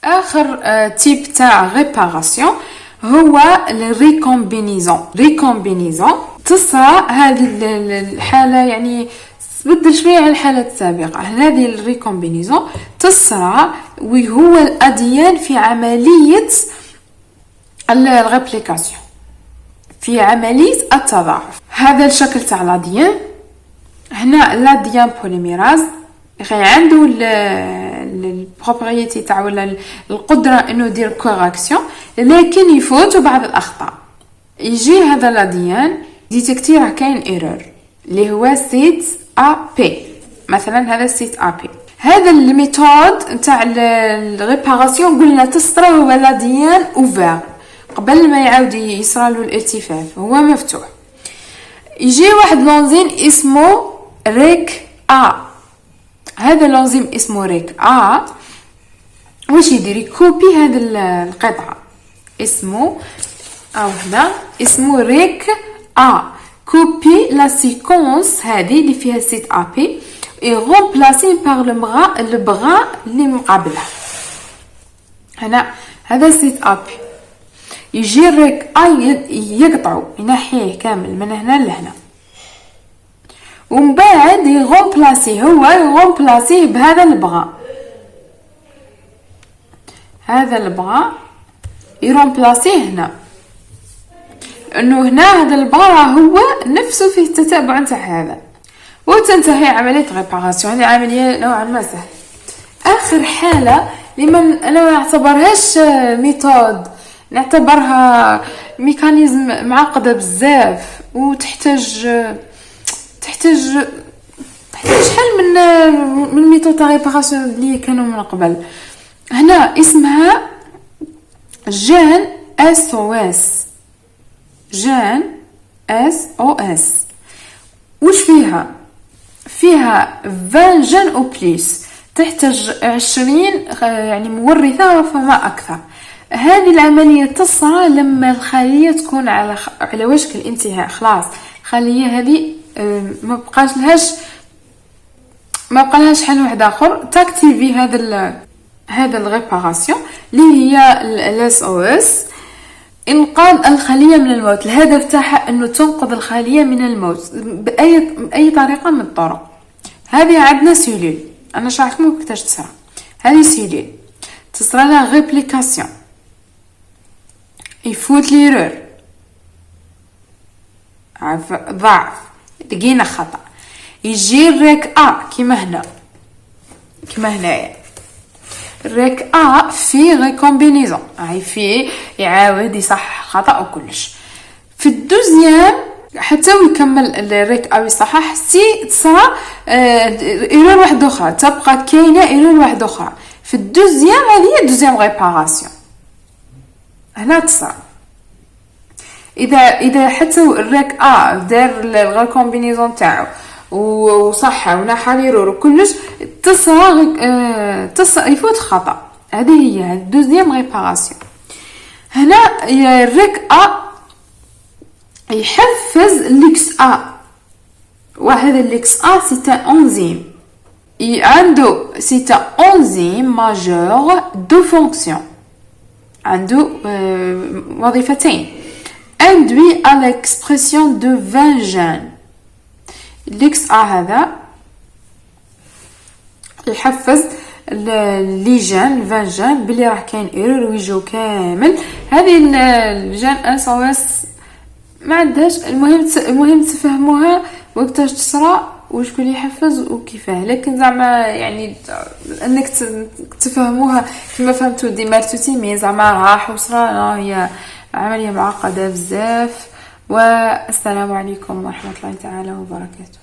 اخر تيب تاع ريباراسيون هو ريكومبينيزون. تصرى هذه الحاله يعني تبدل شويه على الحاله السابقه. هذه الريكومبينيزون تصرى وهو الاديان في عمليه الريبليكاسيون، في عمليه التضاعف. هذا الشكل تاع الاديان. هنا الاديان بوليميراز غير عنده البروبريتي تاع ولا القدره انه يدير كوريكسيون، لكن يفوتوا بعض الاخطاء. يجي هذا الاديان ديتيكتي راه كاين ايرور اللي هو سيت ا بي. مثلا هذا سيت ا بي. هذا الميثود تاع الريباراسيون قلنا تصرى هو الاديان اوفر قبل ما يعاود يصرى له الالتفاف، هو مفتوح. يجي واحد لونزيم اسمه ريك ا. هذا لونزيم اسمه ريك ا واش يدير؟ يكوبي هذا القطعه اسمه هنا اسمه ريك ا. كوبي لا سيكونس هذه اللي فيها سيت ا بي اي رومبلاسي بار البغا اللي مقابلها. هنا هذا سيت ا بي. يجي ريك ا يقطعو ينحيه كامل من هنا لهنا، ومن بعد يغومبلاسيه بهذا البغا. هذا البغا يرومبلاسيه هنا، انه هنا هذا البغا هو نفسه فيه التتابع نتاع هذا، وتنتهي عمليه ريباراسيون. هذه عمليه نوعا ما سهله. اخر حاله لمن انا ما نعتبرهاش ميثود، نعتبرها ميكانيزم معقده بزاف وتحتاج شحال من ميثود تاع ريباراسيون اللي كانوا من قبل. هنا اسمها جان اس او اس. جان اس او اس وش فيها 20 جان او بليس، تحتاج 20 يعني مورثة فما أكثر. هذه العملية تصرى لما الخلية تكون على وشك الانتهاء. خلاص الخلية هذه ما بقى لهاش حل واحد اخر تاكتيفي هذا الريباراسيون اللي هي الاس او اس، انقاذ الخليه من الموت. الهدف تاعها انه تنقذ الخليه من الموت باي طريقه من الطرق. هذه عندنا سيلول، انا شرحت لكم كيفاش تصرى. هذه سيلول تصرى لها ريبليكاسيون، يفوت ليرور ضعف، لقينا خطا، يجي الريك كيما هنايا الريك في ريكومبينيزون، في يعاود يصحح خطا وكلش. في الدوزيام حتى يكمل الريك يصحح سي تصرى ايرور واحده اخرى، تبقى كاينه ايرور واحده اخرى في الدوزيام. هذه هي دوزيام ريباراسيون. هنا تصرى اذا حتى الريك دار الريكومبينيزون تاعو وصحه ونحى ليرور وكلش، تصرى يفوت خطا. هذه هي الدوزيام ريباراسيون. هنا الريك يحفز ليكس وهذا الليكس سيت انزيم عنده سيت انزيم ماجور دو فونكسيون، عنده وظيفتين. induit à l'expression de 20 gènes. ليكس هذا يحفز لي جان 20 جان بلي راح كاين ايرور ويجو كامل. هذه الجان اس او اس ما عندهاش. المهم تفهموها وقتاش تصرى وشكون يحفز وكيفاه، لكن زعما يعني انك تفهموها كما فهمتوا ديما توتيمي زعما راح وصرى. هي عمليه معقده بزاف. والسلام عليكم ورحمه الله تعالى وبركاته.